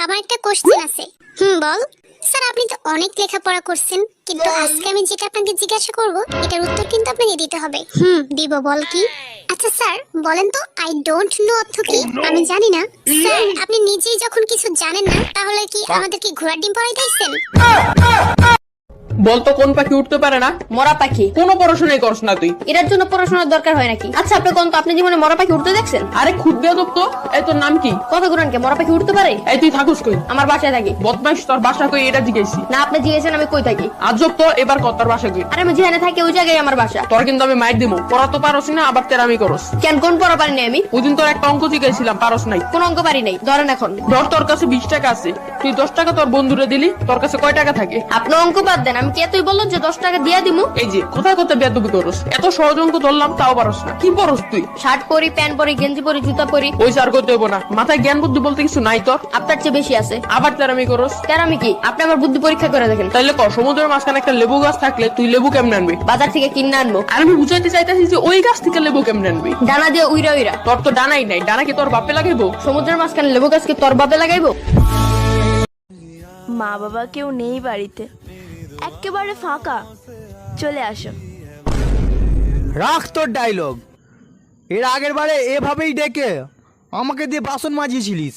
আমার একটা কোশ্চেন আছে। বল। স্যার আপনি তো অনেক লেখাপড়া করছেন, কিন্তু আজকে আমি যেটা আপনাকে জিজ্ঞাসা করব এটার উত্তর কিন্তু আপনাকে দিতে হবে। দিব, বল কি? আচ্ছা স্যার বলেন তো আই ডোন্ট নো অর্থ কি? আমি জানি না। স্যার আপনি নিজেই যখন কিছু জানেন না তাহলে কি আমাদেরকে ঘোড়ার ডিম পড়াইতেছেন? বলতো কোন পাখি উঠতে পারে না? মরা পাখি। কোনো পড়াশোনাই করস না তুই। এটার জন্য পড়াশোনার দরকার হয় নাকি? আচ্ছা আপনি কোন তো আপনি জীবনে মরা পাখি উঠতে দেখছেন? আরে খুব বেয়াদব তো। এই তোর নাম কি? কথা কোরআন কে মরা পাখি উঠতে পারে? এই তুই থাকুস কই? আমার বাসায় থাকি। বদমাইশ, তোর বাসা কই এটা জিজ্ঞাসি। না আপনি জিজ্ঞেসেন আমি কই থাকি। আজব তো, এবার কত তোর বাসা কই? আরে আমি যেখানে থাকি ওই জায়গায় আমার বাসা। তোর কিন্তু আমি মাইর দিমু। পড়া তো পারস না, আবার তেরামি করস। কেন কোন পড়া পারি নাই আমি? ওইদিন তোর একটা অঙ্ক জিজ্ঞাসিলাম, পারস নাই। কোন অঙ্ক পারি নাই? ধরেন এখন ধর তোর কাছে 20 টাকা আছে, তুই 10 টাকা তোর বন্ধুরে দিলি, তোর কাছে কয় টাকা থাকে? আপনি অঙ্ক বাদ দেন, আমি কে তুই বললো যে 10 টাকা দিয়া দিমু? এই যে কোথায় কোথায় বেয়াদবি করস। এত সহজ অঙ্ক ধরলাম তাও পারস না। কি পড়স তুই? শার্ট পরি, প্যান্ট পরি, গেঞ্জি পরি, জুতা পরি। ওই স্যার করতে হইব না, মাথায় জ্ঞান বুদ্ধি বলতে কিছু নাই তোর। আপনার চেয়ে বেশি আছে। আবার তেরামি করস। কেন আমি কি? আপনি আমার বুদ্ধি পরীক্ষা করে দেখেন। তাইলে কর, সমুদ্রের মাঝখানে একটা লেবু গাছ থাকলে তুই লেবু কেমনে আনবি? বাজার থেকে কিনে আনবো। আর আমি বুঝাইতে চাইতেছি যে ওই গাছ থেকে লেবু কেমনে আনবি? ডানা দিয়ে উইরা উইরা। তোর তো ডানাই নাই, ডানা কি তোর বাপে লাগাইবো? সমুদ্রের মাঝখানে লেবু গাছ কি তোর বাপে লাগাইবো? মা বাবা কেউ নেই বাড়িতে, একেবারে ফাঁকা। চলে আসো। রাখ তোর ডায়লগ। এর আগের বারে এভাবেই ডেকে আমাকে দিয়ে বাসন মাজিয়েছিলিস।